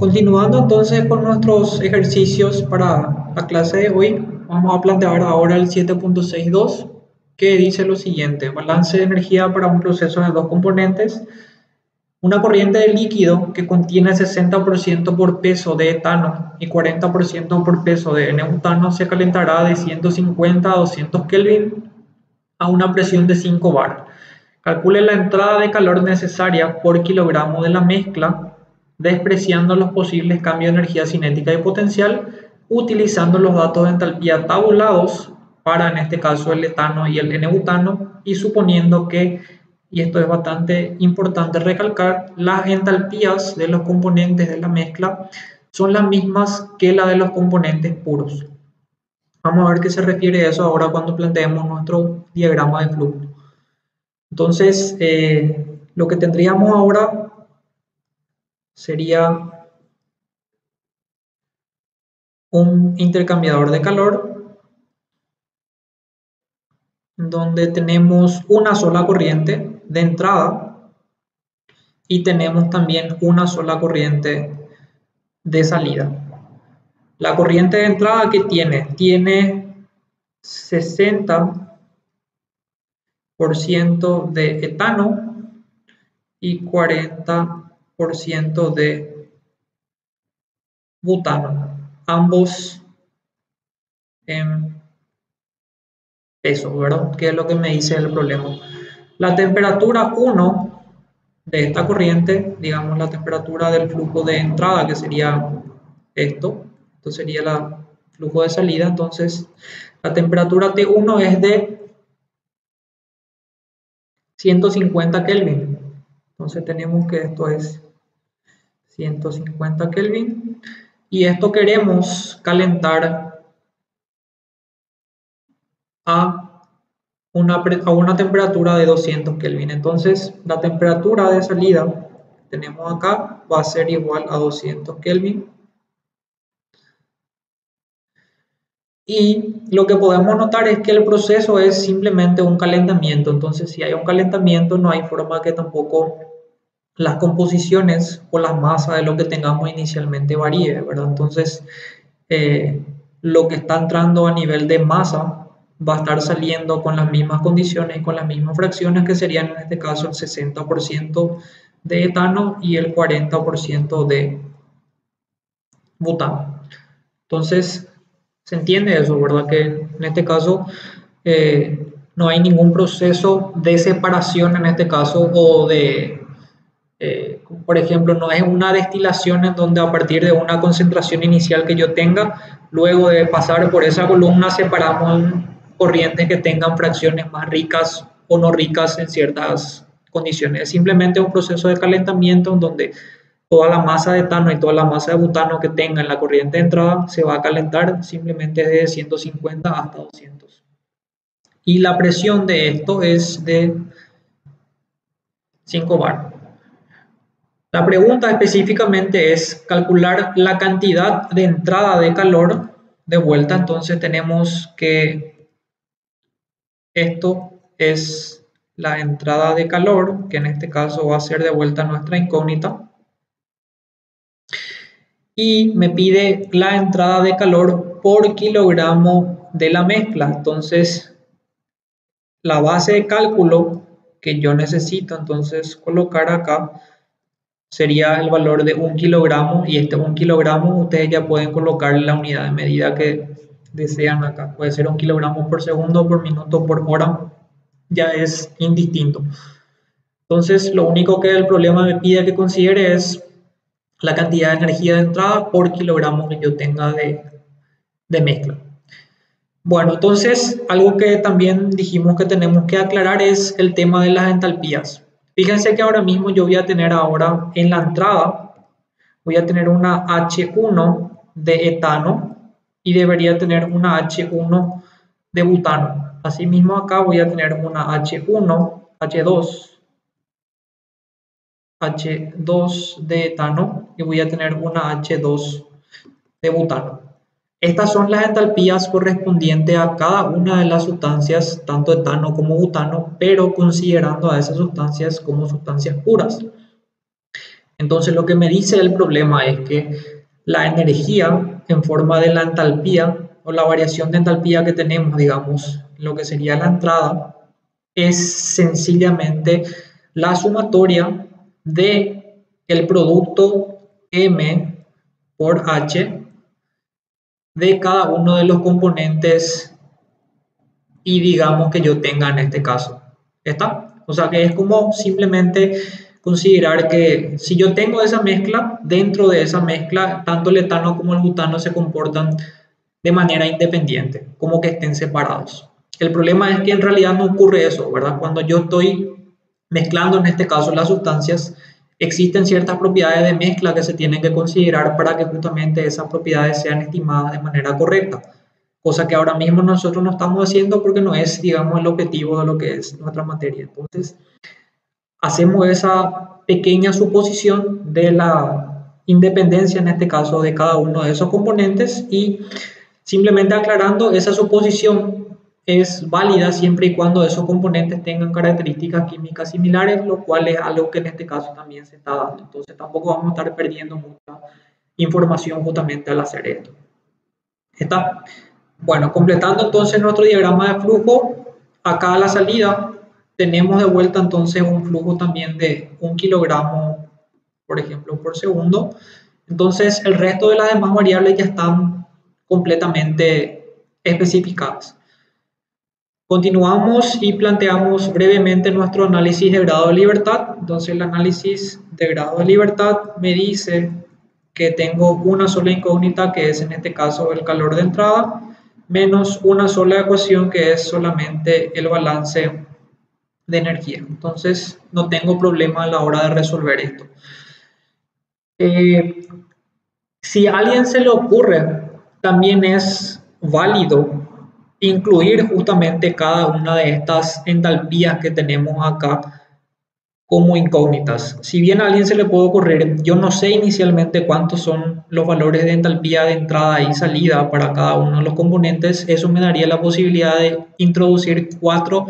Continuando entonces con nuestros ejercicios para la clase de hoy, vamos a plantear ahora el 7.62, que dice lo siguiente: balance de energía para un proceso de dos componentes. Una corriente de líquido que contiene 60% por peso de etano y 40% por peso de N-butano se calentará de 150 a 200 Kelvin a una presión de 5 bar. Calcule la entrada de calor necesaria por kilogramo de la mezcla, despreciando los posibles cambios de energía cinética y potencial, utilizando los datos de entalpía tabulados para, en este caso, el etano y el N-butano, y suponiendo que, y esto es bastante importante recalcar, las entalpías de los componentes de la mezcla son las mismas que la de los componentes puros. Vamos a ver qué se refiere a eso ahora cuando planteemos nuestro diagrama de flujo. Entonces, lo que tendríamos ahora sería un intercambiador de calor donde tenemos una sola corriente de entrada y tenemos también una sola corriente de salida. La corriente de entrada que tiene 60% de etano y 40% de butano, ambos en peso, ¿verdad? ¿Qué es lo que me dice el problema? La temperatura 1 de esta corriente, digamos la temperatura del flujo de entrada, que sería esto sería el flujo de salida. Entonces la temperatura T1 es de 150 Kelvin. Entonces tenemos que esto es 150 Kelvin y esto queremos calentar a una temperatura de 200 Kelvin. Entonces la temperatura de salida que tenemos acá va a ser igual a 200 Kelvin. Y lo que podemos notar es que el proceso es simplemente un calentamiento. Entonces, si hay un calentamiento, no hay forma que tampoco las composiciones o la masa de lo que tengamos inicialmente varíe, ¿verdad? Entonces, lo que está entrando a nivel de masa va a estar saliendo con las mismas condiciones y con las mismas fracciones, que serían en este caso el 60% de etano y el 40% de butano. Entonces, se entiende eso, ¿verdad? Que en este caso no hay ningún proceso de separación en este caso, o de, por ejemplo, no es una destilación en donde a partir de una concentración inicial que yo tenga, luego de pasar por esa columna separamos corrientes que tengan fracciones más ricas o no ricas en ciertas condiciones. Es simplemente un proceso de calentamiento en donde toda la masa de etano y toda la masa de butano que tenga en la corriente de entrada se va a calentar simplemente de 150 hasta 200. Y la presión de esto es de 5 bar. La pregunta específicamente es calcular la cantidad de entrada de calor de vuelta. Entonces tenemos que esto es la entrada de calor, que en este caso va a ser de vuelta nuestra incógnita. Y me pide la entrada de calor por kilogramo de la mezcla. Entonces, la base de cálculo que yo necesito entonces colocar acá sería el valor de 1 kilogramo, y este 1 kilogramo ustedes ya pueden colocar la unidad de medida que desean acá. Puede ser 1 kilogramo por segundo, por minuto, por hora, ya es indistinto. Entonces, lo único que el problema me pide que considere es la cantidad de energía de entrada por kilogramo que yo tenga de mezcla. Bueno, entonces algo que también dijimos que tenemos que aclarar es el tema de las entalpías. Fíjense que ahora mismo yo voy a tener ahora en la entrada, voy a tener una H1 de etano y debería tener una H1 de butano. Asimismo acá voy a tener una H1, H2 de etano y voy a tener una H2 de butano. Estas son las entalpías correspondientes a cada una de las sustancias, tanto etano como butano, pero considerando a esas sustancias como sustancias puras. Entonces lo que me dice el problema es que la energía en forma de la entalpía o la variación de entalpía que tenemos, digamos, lo que sería la entrada, es sencillamente la sumatoria de el producto M por H de cada uno de los componentes y digamos que yo tenga en este caso. ¿Está? O sea que es como simplemente considerar que si yo tengo esa mezcla, dentro de esa mezcla, tanto el etano como el butano se comportan de manera independiente, como que estén separados. El problema es que en realidad no ocurre eso, ¿verdad? Cuando yo estoy mezclando, en este caso, las sustancias, existen ciertas propiedades de mezcla que se tienen que considerar para que justamente esas propiedades sean estimadas de manera correcta, cosa que ahora mismo nosotros no estamos haciendo porque no es, digamos, el objetivo de lo que es nuestra materia. Entonces, hacemos esa pequeña suposición de la independencia, en este caso, de cada uno de esos componentes y simplemente aclarando, esa suposición es válida siempre y cuando esos componentes tengan características químicas similares, lo cual es algo que en este caso también se está dando. Entonces tampoco vamos a estar perdiendo mucha información justamente al hacer esto. ¿Está? Bueno, completando entonces nuestro diagrama de flujo, acá a la salida tenemos de vuelta entonces un flujo también de 1 kilogramo, por ejemplo, por segundo. Entonces el resto de las demás variables ya están completamente especificadas. Continuamos y planteamos brevemente nuestro análisis de grado de libertad. Entonces el análisis de grado de libertad me dice que tengo una sola incógnita, que es en este caso el calor de entrada, menos una sola ecuación que es solamente el balance de energía. Entonces no tengo problema a la hora de resolver esto. Si a alguien se le ocurre, también es válido incluir justamente cada una de estas entalpías que tenemos acá como incógnitas. Si bien a alguien se le puede ocurrir, yo no sé inicialmente cuántos son los valores de entalpía de entrada y salida para cada uno de los componentes, eso me daría la posibilidad de introducir 4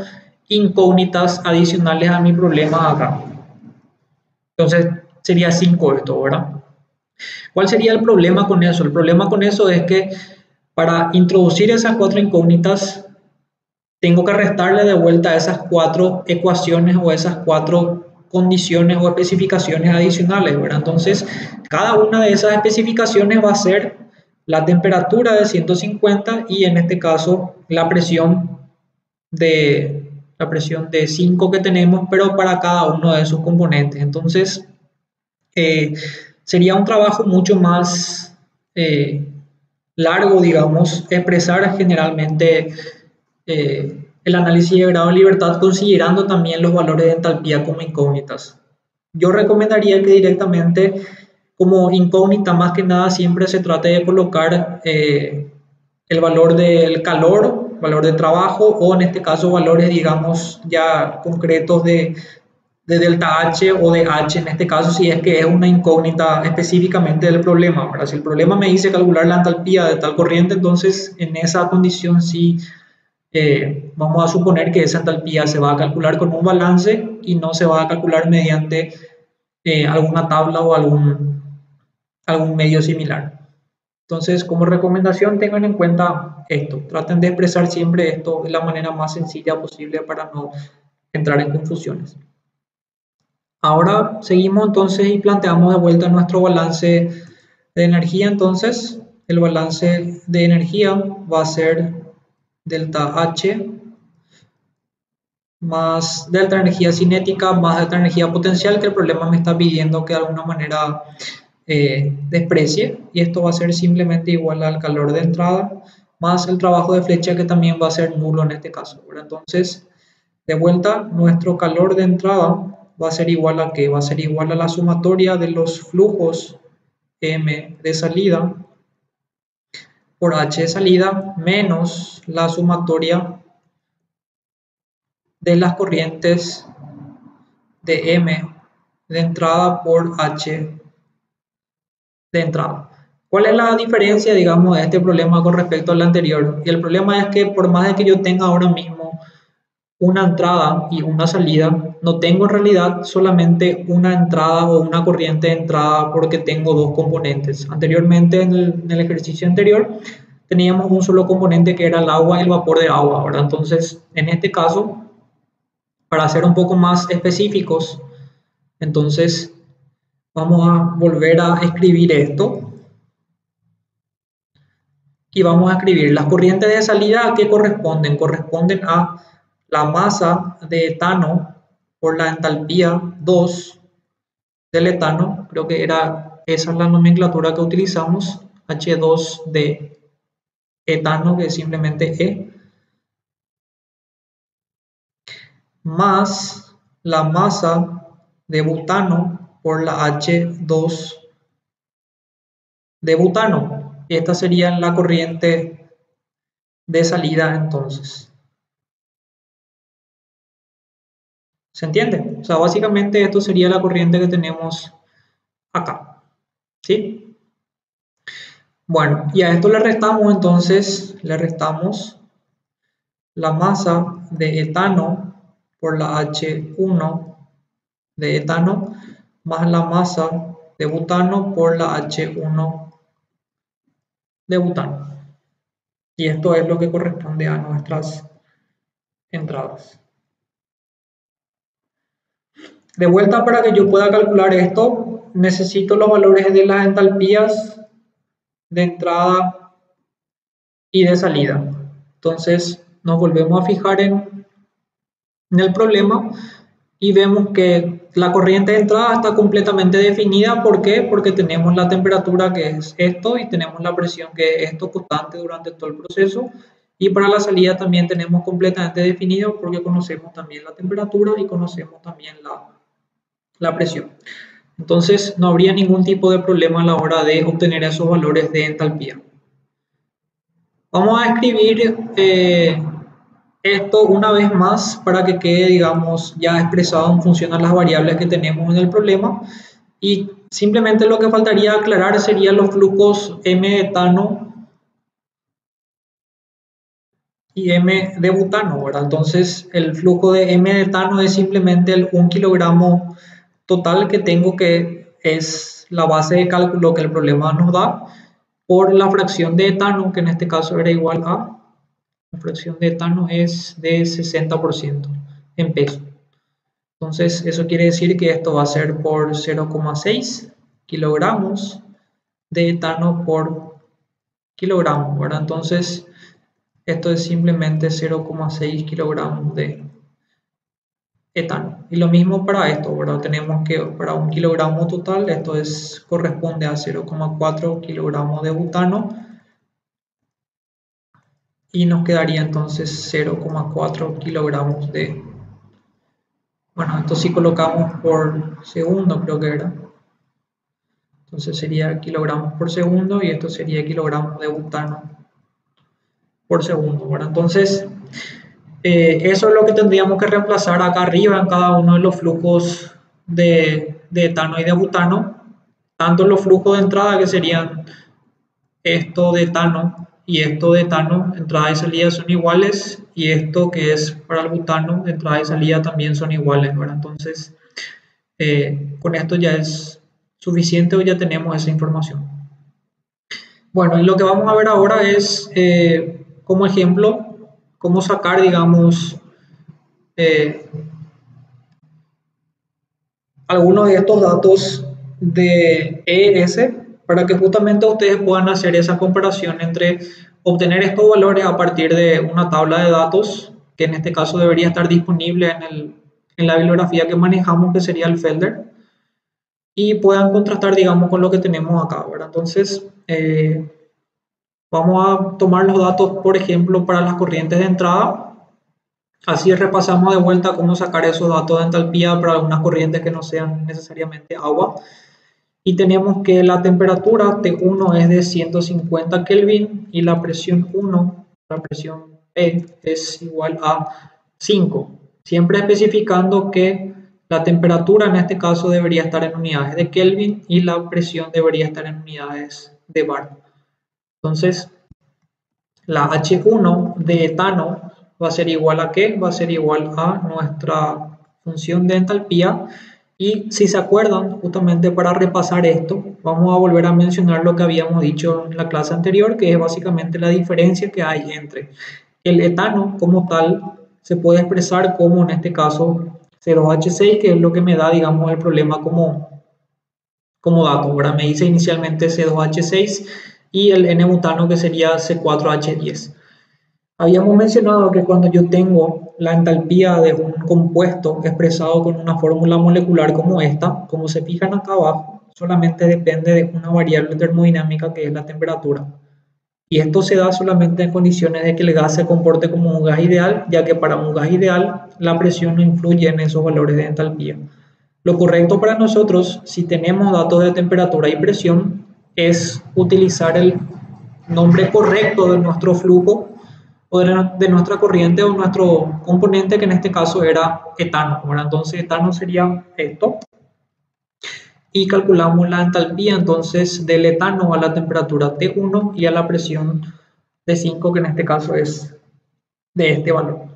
incógnitas adicionales a mi problema acá. Entonces sería 5 esto, ¿verdad? ¿Cuál sería el problema con eso? El problema con eso es que para introducir esas 4 incógnitas tengo que restarle de vuelta esas 4 ecuaciones o esas 4 condiciones o especificaciones adicionales, ¿verdad? Entonces, cada una de esas especificaciones va a ser la temperatura de 150 y en este caso la presión de 5 que tenemos, pero para cada uno de esos componentes. Entonces, sería un trabajo mucho más largo, digamos, expresar generalmente el análisis de grado de libertad considerando también los valores de entalpía como incógnitas. Yo recomendaría que directamente como incógnita más que nada siempre se trate de colocar el valor del calor, valor de trabajo o en este caso valores digamos ya concretos de delta H o de H en este caso si es que es una incógnita específicamente del problema. ¿Verdad? Si el problema me dice calcular la entalpía de tal corriente, entonces en esa condición sí vamos a suponer que esa entalpía se va a calcular con un balance y no se va a calcular mediante alguna tabla o algún medio similar. Entonces, como recomendación, tengan en cuenta esto. Traten de expresar siempre esto de la manera más sencilla posible para no entrar en confusiones. Ahora seguimos entonces y planteamos de vuelta nuestro balance de energía. Entonces, el balance de energía va a ser delta H más delta energía cinética más delta energía potencial, que el problema me está pidiendo que de alguna manera desprecie, y esto va a ser simplemente igual al calor de entrada más el trabajo de flecha, que también va a ser nulo en este caso. Entonces, de vuelta, nuestro calor de entrada va a ser igual a ¿qué? Va a ser igual a la sumatoria de los flujos M de salida por H de salida menos la sumatoria de las corrientes de M de entrada por H de entrada. ¿Cuál es la diferencia, digamos, de este problema con respecto al anterior? Y el problema es que por más de que yo tenga ahora mismo una entrada y una salida, no tengo en realidad solamente una entrada o una corriente de entrada porque tengo dos componentes. Anteriormente, en el ejercicio anterior, teníamos un solo componente que era el agua y el vapor de agua, ¿verdad? Entonces, en este caso, para ser un poco más específicos, entonces vamos a volver a escribir esto y vamos a escribir las corrientes de salida. ¿A qué corresponden? Corresponden a la masa de etano por la entalpía 2 del etano. Creo que esa es la nomenclatura que utilizamos, H2 de etano, que es simplemente E, más la masa de butano por la H2 de butano. Esta sería la corriente de salida entonces. ¿Se entiende? O sea, básicamente esto sería la corriente que tenemos acá. ¿Sí? Bueno, y a esto le restamos entonces, le restamos la masa de etano por la H1 de etano más la masa de butano por la H1 de butano. Y esto es lo que corresponde a nuestras entradas. De vuelta, para que yo pueda calcular esto, necesito los valores de las entalpías de entrada y de salida. Entonces nos volvemos a fijar en el problema y vemos que la corriente de entrada está completamente definida. ¿Por qué? Porque tenemos la temperatura, que es esto, y tenemos la presión, que es esto, constante durante todo el proceso. Y para la salida también tenemos completamente definido, porque conocemos también la temperatura y conocemos también la presión. Entonces no habría ningún tipo de problema a la hora de obtener esos valores de entalpía. Vamos a escribir esto una vez más para que quede, digamos, ya expresado en función a las variables que tenemos en el problema. Y simplemente lo que faltaría aclarar serían los flujos M de etano y M de butano, ¿verdad? Entonces el flujo de M de etano es simplemente el 1 kilogramo total que tengo, que es la base de cálculo que el problema nos da, por la fracción de etano, que en este caso era igual a, la fracción de etano es de 60% en peso. Entonces eso quiere decir que esto va a ser por 0,6 kilogramos de etano por kilogramo, ¿verdad? Entonces esto es simplemente 0,6 kilogramos de etano. Y lo mismo para esto, ¿verdad? Tenemos que para 1 kilogramo total, esto corresponde a 0,4 kilogramos de butano, y nos quedaría entonces 0,4 kilogramos de, bueno, esto si colocamos por segundo, creo que era, entonces sería kilogramos por segundo, y esto sería kilogramos de butano por segundo, ¿verdad? Entonces eso es lo que tendríamos que reemplazar acá arriba en cada uno de los flujos de etano y de butano, tanto los flujos de entrada, que serían esto de etano y esto de etano, entrada y salida son iguales, y esto que es para el butano, entrada y salida también son iguales, ¿verdad? Entonces con esto ya es suficiente, o ya tenemos esa información. Bueno, y lo que vamos a ver ahora es como ejemplo cómo sacar, digamos, algunos de estos datos de ES, para que justamente ustedes puedan hacer esa comparación entre obtener estos valores a partir de una tabla de datos, que en este caso debería estar disponible en la bibliografía que manejamos, que sería el Felder, y puedan contrastar, digamos, con lo que tenemos acá, ¿verdad? Entonces vamos a tomar los datos, por ejemplo, para las corrientes de entrada. Así repasamos de vuelta cómo sacar esos datos de entalpía para algunas corrientes que no sean necesariamente agua. Y tenemos que la temperatura T1 es de 150 Kelvin y la presión 1, la presión P, es igual a 5. Siempre especificando que la temperatura en este caso debería estar en unidades de Kelvin y la presión debería estar en unidades de bar. Entonces, la H1 de etano va a ser igual a ¿qué? Va a ser igual a nuestra función de entalpía. Y si se acuerdan, justamente para repasar esto, vamos a volver a mencionar lo que habíamos dicho en la clase anterior, que es básicamente la diferencia que hay entre el etano como tal, se puede expresar como en este caso C2H6, que es lo que me da, digamos, el problema como dato. Ahora me dice inicialmente C2H6 y el N-butano que sería C4H10. Habíamos mencionado que cuando yo tengo la entalpía de un compuesto expresado con una fórmula molecular como esta, como se fijan acá abajo, solamente depende de una variable termodinámica que es la temperatura. Y esto se da solamente en condiciones de que el gas se comporte como un gas ideal, ya que para un gas ideal la presión no influye en esos valores de entalpía. Lo correcto para nosotros, si tenemos datos de temperatura y presión, es utilizar el nombre correcto de nuestro flujo o de nuestra corriente o nuestro componente, que en este caso era etano. Bueno, entonces etano sería esto. Y calculamos la entalpía entonces del etano a la temperatura T1 y a la presión de 5, que en este caso es de este valor.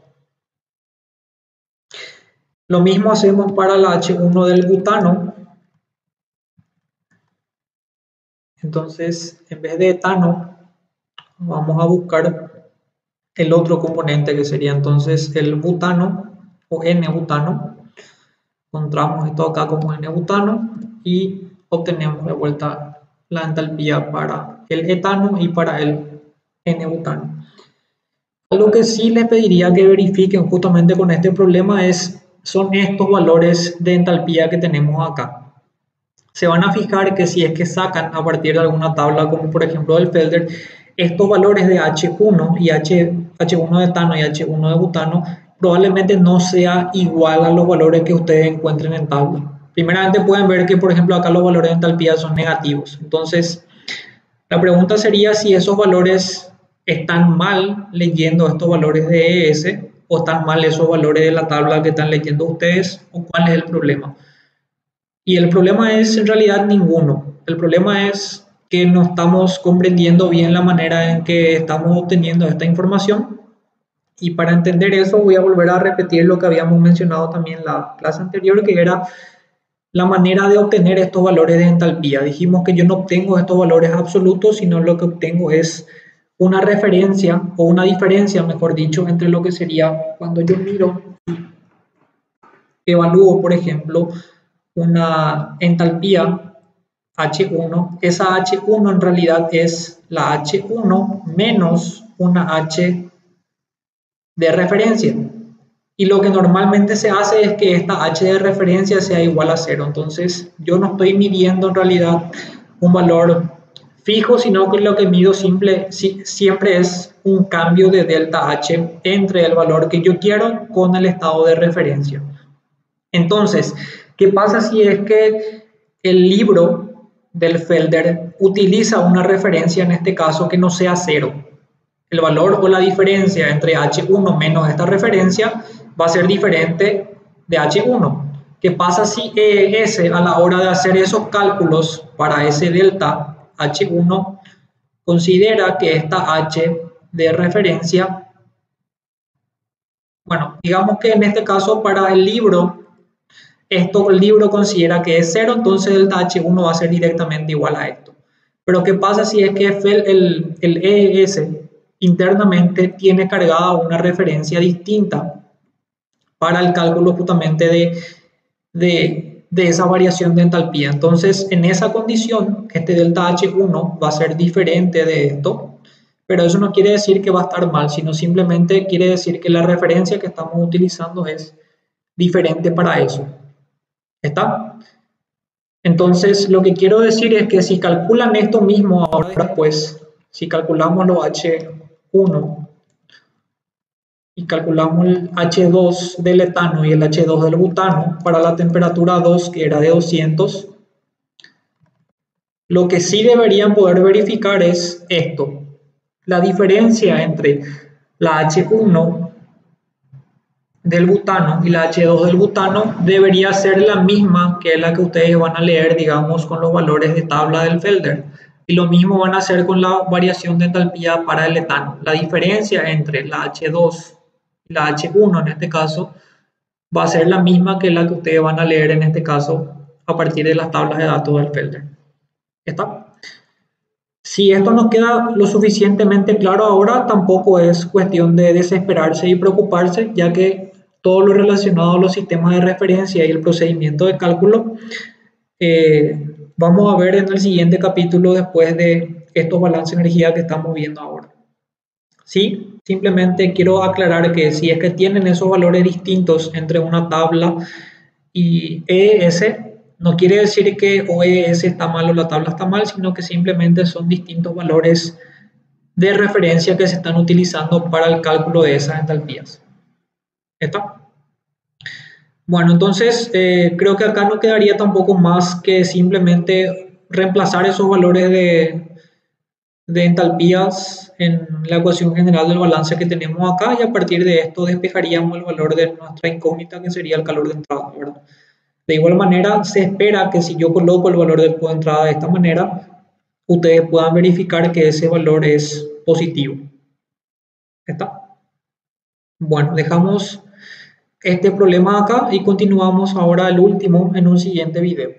Lo mismo hacemos para la H1 del butano. Entonces, en vez de etano, vamos a buscar el otro componente que sería entonces el butano o N-butano. Encontramos esto acá como N-butano y obtenemos de vuelta la entalpía para el etano y para el N-butano. Algo que sí les pediría que verifiquen justamente con este problema son estos valores de entalpía que tenemos acá. Se van a fijar que si es que sacan a partir de alguna tabla, como por ejemplo del Felder, estos valores de H1 y H1 de etano y H1 de butano, probablemente no sea igual a los valores que ustedes encuentren en tabla. Primeramente pueden ver que, por ejemplo, acá los valores de entalpía son negativos. Entonces, la pregunta sería si esos valores están mal leyendo estos valores de ES o están mal esos valores de la tabla que están leyendo ustedes, o cuál es el problema. Y el problema es en realidad ninguno. El problema es que no estamos comprendiendo bien la manera en que estamos obteniendo esta información. Y para entender eso voy a volver a repetir lo que habíamos mencionado también en la clase anterior, que era la manera de obtener estos valores de entalpía. Dijimos que yo no obtengo estos valores absolutos, sino lo que obtengo es una referencia o una diferencia, mejor dicho, entre lo que sería cuando yo miro, evalúo, por ejemplo, una entalpía H1, esa H1 en realidad es la H1 menos una H de referencia. Y lo que normalmente se hace es que esta H de referencia sea igual a 0. Entonces yo no estoy midiendo en realidad un valor fijo, sino que lo que mido siempre es un cambio de delta H entre el valor que yo quiero con el estado de referencia. Entonces, ¿qué pasa si es que el libro del Felder utiliza una referencia, en este caso, que no sea 0? El valor o la diferencia entre H1 menos esta referencia va a ser diferente de H1. ¿Qué pasa si ES a la hora de hacer esos cálculos para ese delta H1 considera que esta H de referencia, bueno, digamos que en este caso para el libro el libro considera que es 0, entonces el H1 va a ser directamente igual a esto. Pero ¿qué pasa si es que el ES internamente tiene cargada una referencia distinta para el cálculo justamente de esa variación de entalpía? Entonces, en esa condición, este delta H1 va a ser diferente de esto, pero eso no quiere decir que va a estar mal, sino simplemente quiere decir que la referencia que estamos utilizando es diferente para eso. ¿Está? Entonces, lo que quiero decir es que si calculan esto mismo ahora, pues, si calculamos los H1 y calculamos el H2 del etano y el H2 del butano para la temperatura 2, que era de 200, lo que sí deberían poder verificar es esto. La diferencia entre la H1 del butano y la H2 del butano debería ser la misma que la que ustedes van a leer, digamos, con los valores de tabla del Felder. Y lo mismo van a hacer con la variación de entalpía para el etano. La diferencia entre la H2 La H1 en este caso va a ser la misma que la que ustedes van a leer en este caso a partir de las tablas de datos del Felder. ¿Está? Si esto nos queda lo suficientemente claro ahora, tampoco es cuestión de desesperarse y preocuparse, ya que todo lo relacionado a los sistemas de referencia y el procedimiento de cálculo vamos a ver en el siguiente capítulo después de estos balances de energía que estamos viendo ahora. Sí, simplemente quiero aclarar que si es que tienen esos valores distintos entre una tabla y ES, no quiere decir que o ES está mal o la tabla está mal, sino que simplemente son distintos valores de referencia que se están utilizando para el cálculo de esas entalpías. ¿Está? Bueno, entonces creo que acá no quedaría tampoco más que simplemente reemplazar esos valores de entalpías en la ecuación general del balance que tenemos acá y a partir de esto despejaríamos el valor de nuestra incógnita que sería el calor de entrada, ¿verdad? De igual manera, se espera que si yo coloco el valor del codo de entrada de esta manera, ustedes puedan verificar que ese valor es positivo. ¿Está? Bueno, dejamos este problema acá y continuamos ahora el último en un siguiente video.